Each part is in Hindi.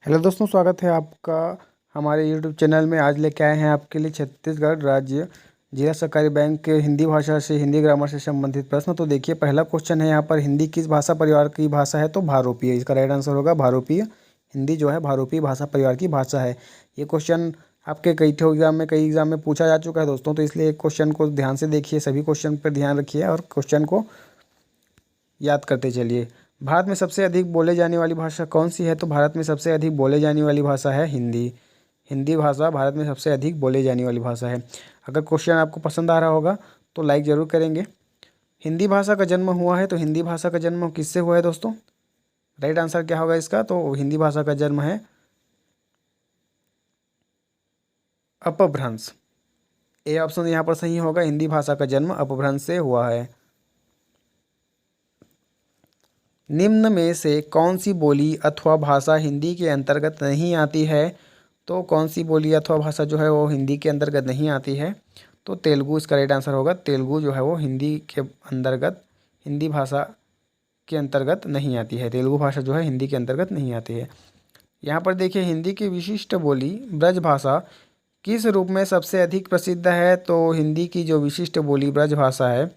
हेलो दोस्तों, स्वागत है आपका हमारे यूट्यूब चैनल में। आज लेके आए हैं आपके लिए छत्तीसगढ़ राज्य जिला सहकारी बैंक के हिंदी भाषा से हिंदी ग्रामर से संबंधित प्रश्न। तो देखिए, पहला क्वेश्चन है यहाँ पर, हिंदी किस भाषा परिवार की भाषा है? तो भारोपीय। इसका राइट आंसर होगा भारोपीय। हिंदी जो है भारोपीय भाषा परिवार की भाषा है। ये क्वेश्चन आपके कई एग्जाम में पूछा जा चुका है दोस्तों, तो इसलिए क्वेश्चन को ध्यान से देखिए, सभी क्वेश्चन पर ध्यान रखिए और क्वेश्चन को याद करते चलिए। भारत में सबसे अधिक बोले जाने वाली भाषा कौन सी है? तो भारत में सबसे अधिक बोले जाने वाली भाषा है हिंदी। हिंदी भाषा भारत में सबसे अधिक बोले जाने वाली भाषा है। अगर क्वेश्चन आपको पसंद आ रहा होगा तो लाइक ज़रूर करेंगे। हिंदी भाषा का जन्म हुआ है, तो हिंदी भाषा का जन्म किससे हुआ है दोस्तों? राइट आंसर क्या होगा इसका? तो हिंदी भाषा का जन्म है अपभ्रंश। ए ऑप्शन यहाँ पर सही होगा। हिंदी भाषा का जन्म अपभ्रंश से हुआ है। निम्न में से कौन सी बोली अथवा भाषा हिंदी के अंतर्गत नहीं आती है? तो कौन सी बोली अथवा भाषा जो है वो हिंदी के अंतर्गत नहीं आती है? तो तेलुगु इसका राइट आंसर होगा। तेलुगु जो है वो हिंदी के अंतर्गत, हिंदी भाषा के अंतर्गत नहीं आती है। तेलुगु भाषा जो है हिंदी के अंतर्गत नहीं आती है। यहाँ पर देखिए, हिंदी की विशिष्ट बोली ब्रज भाषा किस रूप में सबसे अधिक प्रसिद्ध है? तो हिंदी की जो विशिष्ट बोली ब्रज भाषा है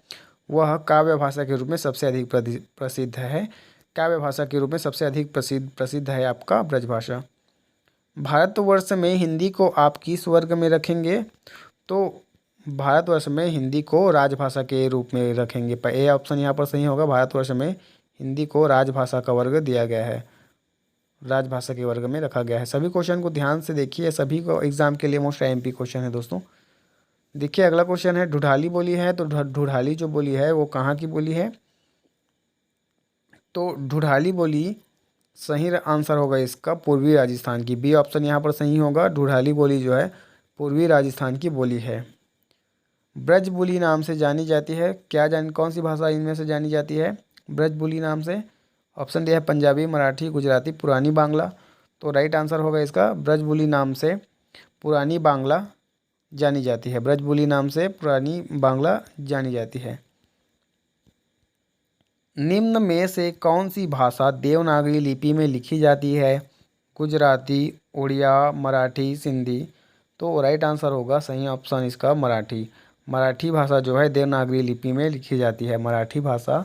वह काव्य भाषा के रूप में सबसे अधिक प्रसिद्ध है। काव्य भाषा के रूप में सबसे अधिक प्रसिद्ध है आपका ब्रज भाषा। भारतवर्ष में हिंदी को आप किस वर्ग में रखेंगे? तो भारतवर्ष में हिंदी को राजभाषा के रूप में रखेंगे। ए ऑप्शन यहाँ पर सही होगा। भारतवर्ष में हिंदी को राजभाषा का वर्ग दिया गया है, राजभाषा के वर्ग में रखा गया है। सभी क्वेश्चन को ध्यान से देखिए, सभी को एग्जाम के लिए मोस्ट एमपी क्वेश्चन है दोस्तों। देखिए, अगला क्वेश्चन है, ढूढ़ाली बोली है, तो ढूढ़ाली जो बोली है वो कहाँ की बोली है? तो ढूढ़ाली बोली सही आंसर होगा इसका पूर्वी राजस्थान की। बी ऑप्शन यहाँ पर सही होगा। ढूढ़ाली बोली जो है पूर्वी राजस्थान की बोली है। ब्रज बोली नाम से जानी जाती है, कौन सी भाषा इनमें से जानी जाती है ब्रज बोली नाम से? ऑप्शन दिया है पंजाबी, मराठी, गुजराती, पुरानी बांग्ला। तो राइट आंसर होगा इसका ब्रज बोली नाम से पुरानी बांग्ला जानी जाती है। ब्रज बोली नाम से पुरानी बांग्ला जानी जाती है। निम्न में से कौन सी भाषा देवनागरी लिपि में लिखी जाती है? गुजराती, उड़िया, मराठी, सिंधी। तो राइट आंसर होगा सही ऑप्शन इसका मराठी। मराठी भाषा जो है देवनागरी लिपि में लिखी जाती है। मराठी भाषा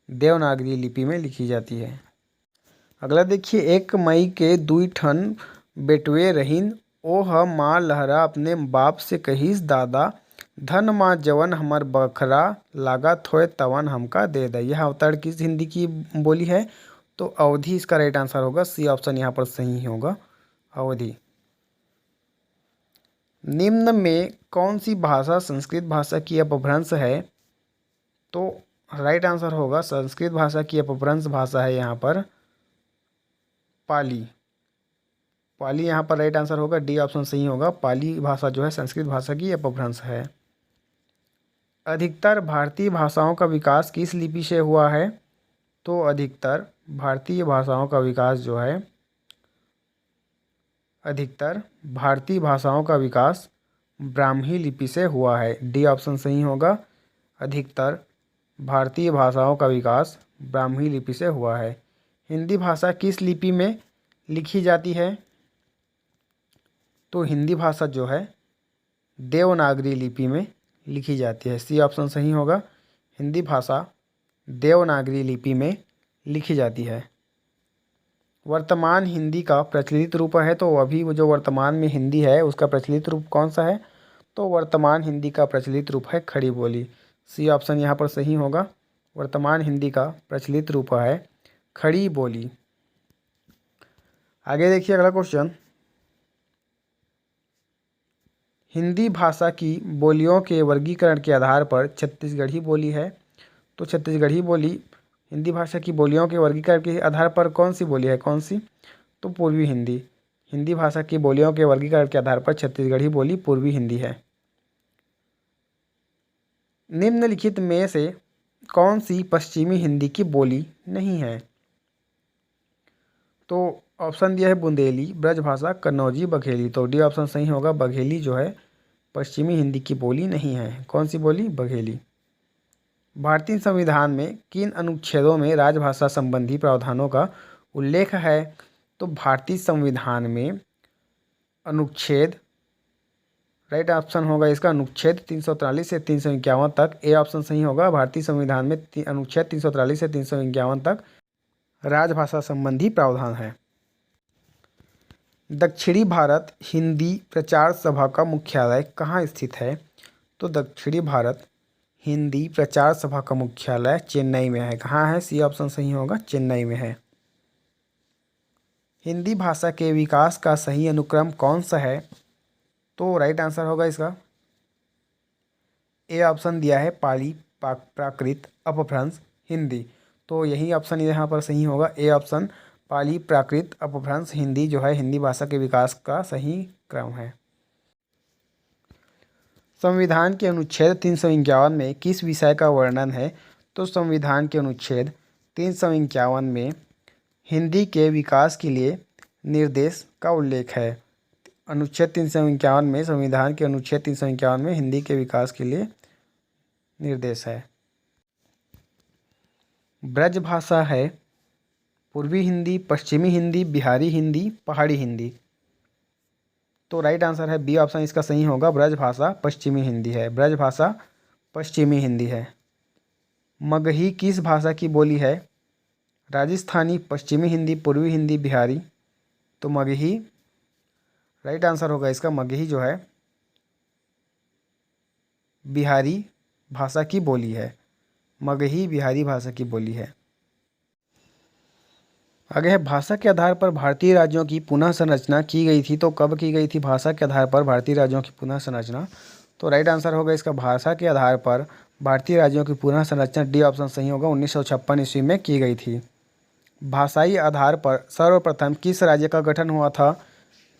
देवनागरी लिपि में लिखी जाती है। अगला देखिए, 1 मई के 2 ठन बेटवे रहीन, ओह माँ लहरा अपने बाप से कहिस दादा, धन माँ जवन हमर बखरा लागत होय तवन हमका दे दे। यह अवतरण किस हिंदी की बोली है? तो अवधि इसका राइट आंसर होगा। सी ऑप्शन यहाँ पर सही होगा, अवधि। निम्न में कौन सी भाषा संस्कृत भाषा की अपभ्रंश है? तो राइट आंसर होगा संस्कृत भाषा की अपभ्रंश भाषा है यहाँ पर पाली। पाली यहाँ पर राइट आंसर होगा। डी ऑप्शन सही होगा। पाली भाषा जो है संस्कृत भाषा की अपभ्रंश है। अधिकतर भारतीय भाषाओं का विकास किस लिपि से हुआ है? तो अधिकतर भारतीय भाषाओं का विकास जो है, अधिकतर भारतीय भाषाओं का विकास ब्राह्मी लिपि से हुआ है। डी ऑप्शन सही होगा। अधिकतर भारतीय भाषाओं का विकास ब्राह्मी लिपि से हुआ है। हिंदी भाषा किस लिपि में लिखी जाती है? तो हिंदी भाषा जो है देवनागरी लिपि में लिखी जाती है। सी ऑप्शन सही होगा। हिंदी भाषा देवनागरी लिपि में लिखी जाती है। वर्तमान हिंदी का प्रचलित रूप है, तो अभी वो जो वर्तमान में हिंदी है उसका प्रचलित रूप कौन सा है? तो वर्तमान हिंदी का प्रचलित रूप है खड़ी बोली। सी ऑप्शन यहाँ पर सही होगा। वर्तमान हिंदी का प्रचलित रूप है खड़ी बोली। आगे देखिए, अगला क्वेश्चन, हिंदी भाषा की बोलियों के वर्गीकरण के आधार पर छत्तीसगढ़ी बोली है। तो छत्तीसगढ़ी बोली हिंदी भाषा की बोलियों के वर्गीकरण के आधार पर कौन सी बोली है? कौन सी? तो पूर्वी हिंदी। हिंदी भाषा की बोलियों के वर्गीकरण के आधार पर छत्तीसगढ़ी बोली पूर्वी हिंदी है। निम्नलिखित में से कौन सी पश्चिमी हिंदी की बोली नहीं है? तो ऑप्शन दिया है बुंदेली, ब्रजभाषा, कन्नौजी, बघेली। तो डी ऑप्शन सही होगा। बघेली जो है पश्चिमी हिंदी की बोली नहीं है। कौन सी बोली? बघेली। भारतीय संविधान में किन अनुच्छेदों में राजभाषा संबंधी प्रावधानों का उल्लेख है? तो भारतीय संविधान में अनुच्छेद, राइट ऑप्शन होगा इसका अनुच्छेद 343 से 351 तक। ए ऑप्शन सही होगा। भारतीय संविधान में अनुच्छेद 343 से 351 तक राजभाषा संबंधी प्रावधान है। दक्षिणी भारत हिंदी प्रचार सभा का मुख्यालय कहाँ स्थित है? तो दक्षिणी भारत हिंदी प्रचार सभा का मुख्यालय चेन्नई में है। कहाँ है? सी ऑप्शन सही होगा, चेन्नई में है। हिंदी भाषा के विकास का सही अनुक्रम कौन सा है? तो राइट आंसर होगा इसका ए ऑप्शन दिया है, पाली प्राकृत अपभ्रंश हिंदी। तो यही ऑप्शन यहाँ पर सही होगा, ए ऑप्शन पाली प्राकृत अपभ्रंश हिंदी जो है हिंदी भाषा के विकास का सही क्रम है। संविधान के अनुच्छेद 351 में किस विषय का वर्णन है? तो संविधान के अनुच्छेद 351 में हिंदी के विकास के लिए निर्देश का उल्लेख है। अनुच्छेद 351 में, संविधान के अनुच्छेद 351 में हिंदी के विकास के लिए निर्देश है। ब्रज भाषा है पूर्वी हिंदी, पश्चिमी हिंदी, बिहारी हिंदी, पहाड़ी हिंदी। तो राइट आंसर है बी ऑप्शन इसका सही होगा, ब्रज भाषा पश्चिमी हिंदी है। ब्रज भाषा पश्चिमी हिंदी है। मगही किस भाषा की बोली है? राजस्थानी, पश्चिमी हिंदी, पूर्वी हिंदी, बिहारी। तो मगही राइट आंसर होगा इसका, मगही जो है बिहारी भाषा की बोली है। मगही बिहारी भाषा की बोली है। आगे है, भाषा के आधार पर भारतीय राज्यों की पुनः संरचना की गई थी। तो कब की गई थी भाषा के आधार पर भारतीय राज्यों की पुनः संरचना? तो राइट आंसर होगा इसका, भाषा के आधार पर भारतीय राज्यों की पुनः संरचना डी ऑप्शन सही होगा, 1956 ईस्वी में की गई थी। भाषाई आधार पर सर्वप्रथम किस राज्य का गठन हुआ था?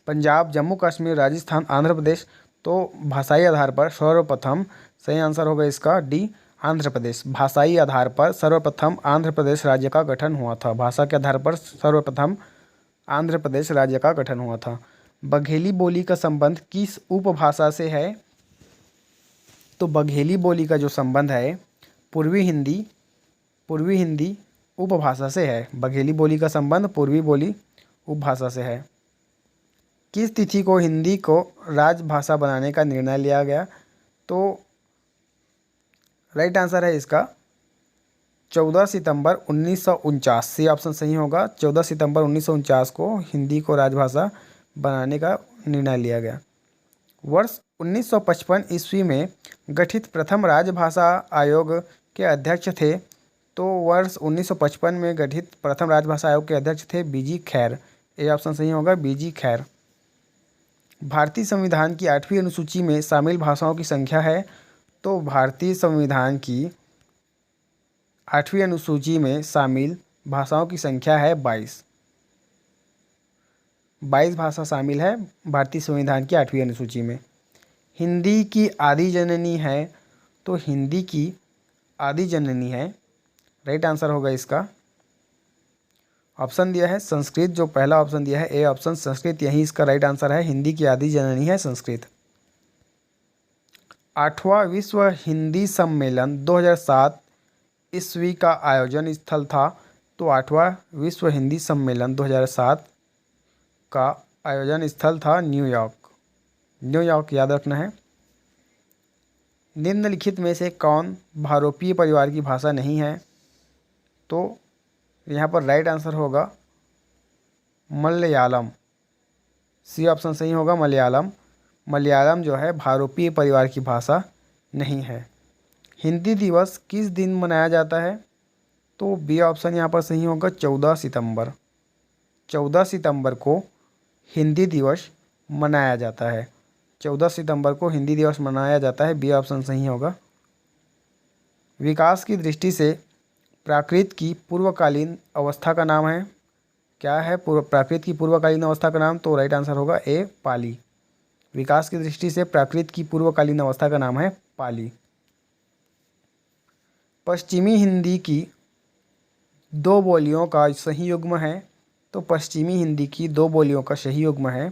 पंजाब, जम्मू कश्मीर, राजस्थान, आंध्र प्रदेश। तो भाषाई आधार पर सर्वप्रथम सही आंसर होगा इसका डी, आंध्र प्रदेश। भाषाई आधार पर सर्वप्रथम आंध्र प्रदेश राज्य का गठन हुआ था। भाषा के आधार पर सर्वप्रथम आंध्र प्रदेश राज्य का गठन हुआ था। बघेली बोली का संबंध किस उपभाषा से है? तो बघेली बोली का जो संबंध है पूर्वी हिंदी उपभाषा से है। बघेली बोली का संबंध पूर्वी बोली उपभाषा से है। किस तिथि को हिंदी को राजभाषा बनाने का निर्णय लिया गया? तो राइट आंसर है इसका 14 सितंबर 1949। सी ऑप्शन सही होगा, 14 सितंबर 1949 को हिंदी को राजभाषा बनाने का निर्णय लिया गया। वर्ष 1955 ईस्वी में गठित प्रथम राजभाषा आयोग के अध्यक्ष थे। तो वर्ष 1955 में गठित प्रथम राजभाषा आयोग के अध्यक्ष थे बीजी खैर। ए ऑप्शन सही होगा, बीजी खैर। भारतीय संविधान की 8वीं अनुसूची में शामिल भाषाओं की संख्या है। तो भारतीय संविधान की 8वीं अनुसूची में शामिल भाषाओं की संख्या है 22। 22 भाषा शामिल है भारतीय संविधान की 8वीं अनुसूची में। हिंदी की आदि जननी है। तो हिंदी की आदि जननी है, राइट आंसर होगा इसका ऑप्शन दिया है संस्कृत। जो पहला ऑप्शन दिया है ए ऑप्शन संस्कृत, यही इसका राइट आंसर है। हिंदी की आदि जननी है संस्कृत। 8वां विश्व हिंदी सम्मेलन 2007 ईस्वी का आयोजन स्थल था। तो 8वां विश्व हिंदी सम्मेलन 2007 का आयोजन स्थल था न्यूयॉर्क। न्यूयॉर्क याद रखना है। निम्नलिखित में से कौन भारोपीय परिवार की भाषा नहीं है? तो यहाँ पर राइट आंसर होगा मलयालम। सी ऑप्शन सही होगा, मलयालम। मलयालम जो है भारोपीय परिवार की भाषा नहीं है। हिंदी दिवस किस दिन मनाया जाता है? तो बी ऑप्शन यहाँ पर सही होगा, 14 सितंबर। 14 सितंबर को हिंदी दिवस मनाया जाता है। 14 सितंबर को हिंदी दिवस मनाया जाता है, बी ऑप्शन सही होगा। विकास की दृष्टि से प्राकृत की पूर्वकालीन अवस्था का नाम है, क्या है प्राकृत की पूर्वकालीन अवस्था का नाम? तो राइट आंसर होगा ए, पाली। विकास की दृष्टि से प्राकृत की पूर्वकालीन अवस्था का नाम है पाली। पश्चिमी हिंदी की 2 बोलियों का सही युग्म है। तो पश्चिमी हिंदी की 2 बोलियों का सही युग्म है,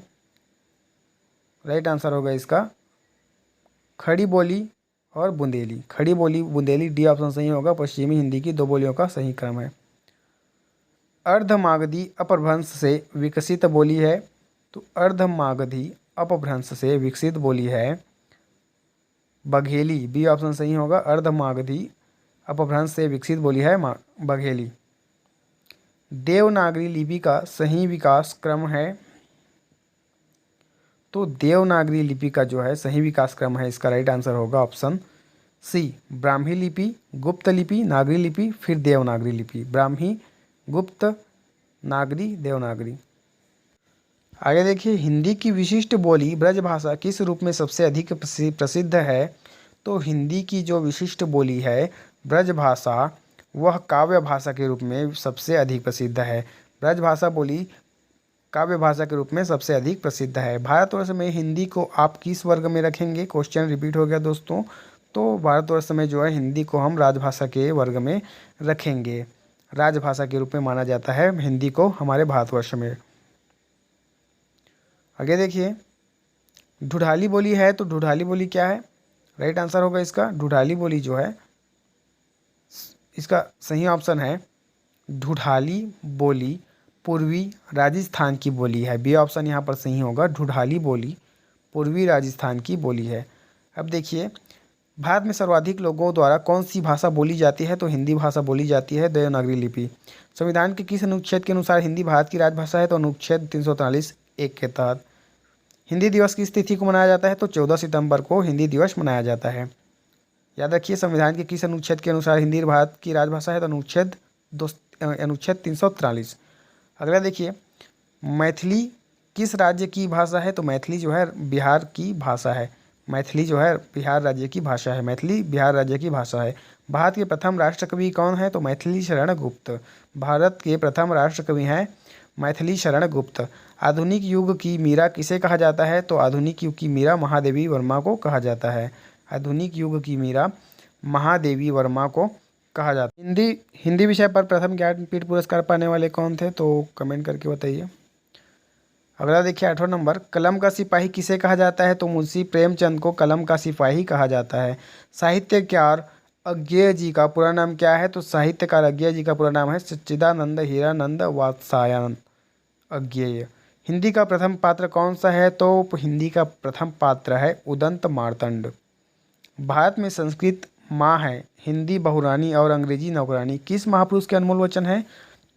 राइट आंसर होगा इसका खड़ी बोली और बुंदेली। खड़ी बोली बुंदेली, डी ऑप्शन सही होगा। पश्चिमी हिंदी की 2 बोलियों का सही क्रम है। अर्धमागधी अपभ्रंश से विकसित बोली है? तो अर्धमागधी अपभ्रंश से विकसित बोली है बघेली। बी ऑप्शन सही होगा। अर्धमागधी अपभ्रंश से विकसित बोली है बघेली। देवनागरी लिपि का सही विकास क्रम है? तो देवनागरी लिपि का जो है सही विकास क्रम है, इसका राइट आंसर होगा ऑप्शन सी, ब्राह्मी लिपि, गुप्त लिपि, नागरी लिपि, फिर देवनागरी लिपि। ब्राह्मी, गुप्त, नागरी, देवनागरी। आगे देखिए, हिंदी की विशिष्ट बोली ब्रजभाषा किस रूप में सबसे अधिक प्रसिद्ध है? तो हिंदी की जो विशिष्ट बोली है ब्रजभाषा, वह काव्य भाषा के रूप में सबसे अधिक प्रसिद्ध है। ब्रजभाषा बोली काव्य भाषा के रूप में सबसे अधिक प्रसिद्ध है। भारतवर्ष में हिंदी को आप किस वर्ग में रखेंगे? क्वेश्चन रिपीट हो गया दोस्तों। तो भारतवर्ष में जो है हिंदी को हम राजभाषा के वर्ग में रखेंगे। राजभाषा के रूप में माना जाता है हिंदी को हमारे भारतवर्ष में। आगे देखिए, ढूढ़ाली बोली है, तो ढूढ़ाली बोली क्या है? राइट आंसर होगा इसका ढूढ़ाली बोली जो है, इसका सही ऑप्शन है ढूढ़ाली बोली पूर्वी राजस्थान की बोली है। बी ऑप्शन यहाँ पर सही होगा। ढूढ़ाली बोली पूर्वी राजस्थान की बोली है। अब देखिए, भारत में सर्वाधिक लोगों द्वारा कौन सी भाषा बोली जाती है? तो हिंदी भाषा बोली जाती है। देवनागरी लिपि। संविधान के किस अनुच्छेद के अनुसार हिंदी भारत की राजभाषा है? तो अनुच्छेद 343(1) के तहत। हिंदी दिवस किस तिथि को मनाया जाता है? तो 14 सितंबर को हिंदी दिवस मनाया जाता है। याद रखिए, संविधान के किस अनुच्छेद के अनुसार हिंदी भारत की राजभाषा है? तो अनुच्छेद 343। अगला देखिए, मैथिली किस राज्य की भाषा है? तो मैथिली जो है बिहार की भाषा है। मैथिली जो है बिहार राज्य की भाषा है। मैथिली बिहार राज्य की भाषा है। भारत के प्रथम राष्ट्रकवि कौन है? तो मैथिली शरण गुप्त। भारत के प्रथम राष्ट्रकवि हैं मैथिली शरण गुप्त। आधुनिक युग की मीरा किसे कहा जाता है? तो आधुनिक युग की मीरा महादेवी वर्मा को कहा जाता है। आधुनिक युग की मीरा महादेवी वर्मा को कहा जाता है। हिंदी विषय पर प्रथम ज्ञानपीठ पुरस्कार पाने वाले कौन थे? तो कमेंट करके बताइए। अगला देखिए, 8वां नंबर, कलम का सिपाही किसे कहा जाता है? तो मुंशी प्रेमचंद को कलम का सिपाही कहा जाता है। साहित्यकार अज्ञेय जी का पूरा नाम क्या है? तो साहित्यकार अज्ञेय जी का पूरा नाम है सच्चिदानंद हीरानंद वात्स्यायन अज्ञेय। हिंदी का प्रथम पात्र कौन सा है? तो हिंदी का प्रथम पात्र है उदंत मार्तंड। भारत में संस्कृत माँ है, हिंदी बहुरानी और अंग्रेजी नौकरानी किस महापुरुष के अनमोल वचन है?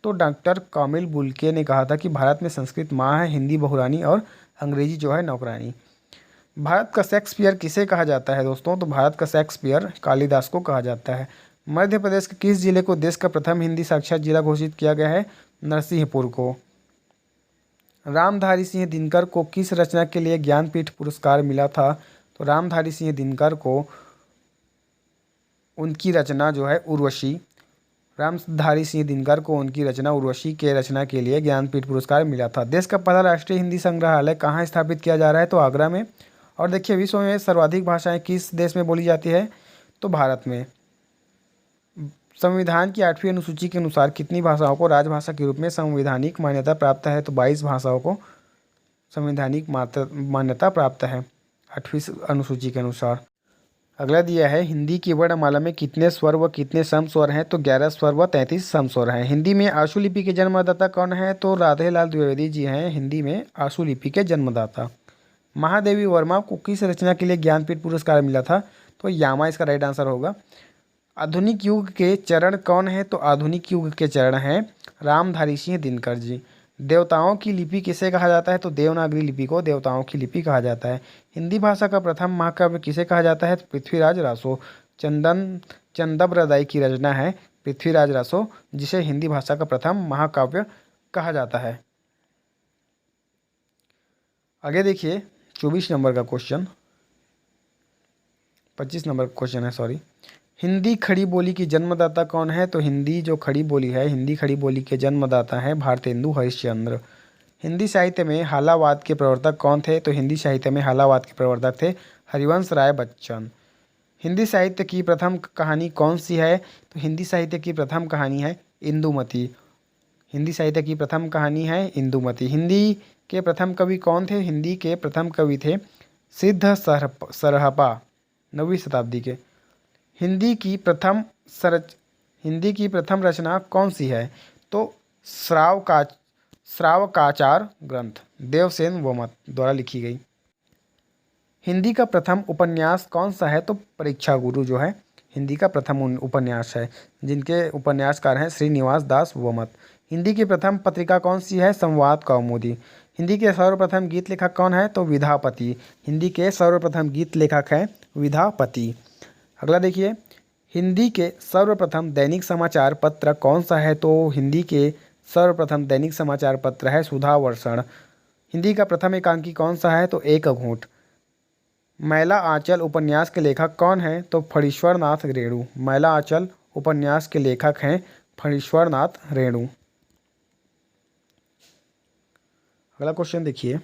तो डॉक्टर कामिल बुल्के ने कहा था कि भारत में संस्कृत माँ है, हिंदी बहुरानी और अंग्रेजी जो है नौकरानी। भारत का शेक्सपियर किसे कहा जाता है दोस्तों? तो भारत का शेक्सपियर कालिदास को कहा जाता है। मध्य प्रदेश के किस जिले को देश का प्रथम हिंदी साक्षर जिला घोषित किया गया है? नरसिंहपुर को। रामधारी सिंह दिनकर को किस रचना के लिए ज्ञानपीठ पुरस्कार मिला था? तो रामधारी सिंह दिनकर को उनकी रचना जो है उर्वशी, रामधारी सिंह दिनकर को उनकी रचना उर्वशी के रचना के लिए ज्ञानपीठ पुरस्कार मिला था। देश का पहला राष्ट्रीय हिंदी संग्रहालय कहाँ स्थापित किया जा रहा है? तो आगरा में। और देखिए, विश्व में सर्वाधिक भाषाएं किस देश में बोली जाती है? तो भारत में। संविधान की 8वीं अनुसूची के अनुसार कितनी भाषाओं को राजभाषा के रूप में संवैधानिक मान्यता प्राप्त है? तो 22 भाषाओं को संवैधानिक मान्यता प्राप्त है 8वीं अनुसूची के अनुसार। अगला दिया है, हिंदी की वर्णमाला में कितने स्वर व कितने सम स्वर हैं? तो 11 स्वर व 33 सम स्वर हैं। हिंदी में आशु लिपि के जन्मदाता कौन है? तो राधेलाल द्विवेदी जी हैं हिंदी में आशु लिपि के जन्मदाता। महादेवी वर्मा को किस रचना के लिए ज्ञानपीठ पुरस्कार मिला था? तो यामा इसका राइट आंसर होगा। आधुनिक युग के चरण कौन है? तो आधुनिक युग के चरण हैं रामधारी सिंह दिनकर जी। देवताओं की लिपि किसे कहा जाता है? तो देवनागरी लिपि को देवताओं की लिपि कहा जाता है। हिंदी भाषा का प्रथम महाकाव्य किसे कहा जाता है? तो पृथ्वीराज रासो। चंदब्रदाई की रचना है पृथ्वीराज रासो, जिसे हिंदी भाषा का प्रथम महाकाव्य कहा जाता है। आगे देखिए, 24 नंबर का क्वेश्चन, 25 नंबर का क्वेश्चन है, सॉरी। हिंदी खड़ी बोली की जन्मदाता कौन है? तो हिंदी जो खड़ी बोली है, हिंदी खड़ी बोली के जन्मदाता हैं भारतेंदु हरिश्चंद्र। हिंदी साहित्य में हालावाद के प्रवर्तक कौन थे? तो हिंदी साहित्य में हालावाद के प्रवर्तक थे हरिवंश राय बच्चन। हिंदी साहित्य की प्रथम कहानी कौन सी है? तो हिंदी साहित्य की प्रथम कहानी है इंदुमती। हिंदी साहित्य की प्रथम कहानी है इंदुमती। हिंदी के प्रथम कवि कौन थे? हिंदी के प्रथम कवि थे सिद्ध सरहपा, 9वीं शताब्दी के। हिंदी की प्रथम रचना कौन सी है? तो श्रावकाचार ग्रंथ देवसेन वमत द्वारा लिखी गई। हिंदी का प्रथम उपन्यास कौन सा है? तो परीक्षा गुरु जो है हिंदी का प्रथम उपन्यास है, जिनके उपन्यासकार हैं श्रीनिवास दास वमत। हिंदी की प्रथम पत्रिका कौन सी है? संवाद कौमुदी। हिंदी के सर्वप्रथम गीत लेखक कौन है? तो विधापति। हिंदी के सर्वप्रथम गीत लेखक हैं विधापति। अगला देखिए, हिंदी के सर्वप्रथम दैनिक समाचार पत्र कौन सा है? तो हिंदी के सर्वप्रथम दैनिक समाचार पत्र है सुधावर्षण। हिंदी का प्रथम एकांकी कौन सा है? तो एक घूंट। मैला आंचल उपन्यास के लेखक कौन हैं? तो फणीश्वर नाथ रेणु। मैला आंचल उपन्यास के लेखक हैं फणीश्वर नाथ रेणु। अगला क्वेश्चन देखिए,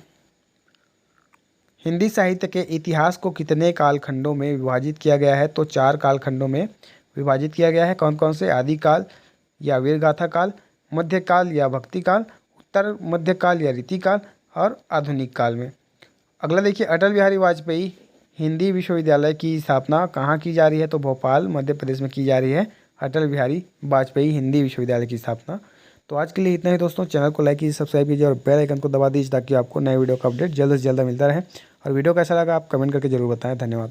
हिंदी साहित्य के इतिहास को कितने कालखंडों में विभाजित किया गया है? तो 4 कालखंडों में विभाजित किया गया है। कौन कौन से? आदिकाल या वीरगाथा काल, मध्यकाल या भक्तिकाल, उत्तर मध्यकाल या रीतिकाल और आधुनिक काल में। अगला देखिए, अटल बिहारी वाजपेयी हिंदी विश्वविद्यालय की स्थापना कहाँ की जा रही है? तो भोपाल मध्य प्रदेश में की जा रही है अटल बिहारी वाजपेयी हिंदी विश्वविद्यालय की स्थापना। तो आज के लिए इतना ही दोस्तों। चैनल को लाइक कीजिए, सब्सक्राइब कीजिए और बेल आइकन को दबा दीजिए ताकि आपको नए वीडियो का अपडेट जल्द से जल्द मिलता रहे। और वीडियो कैसा लगा आप कमेंट करके जरूर बताएं। धन्यवाद।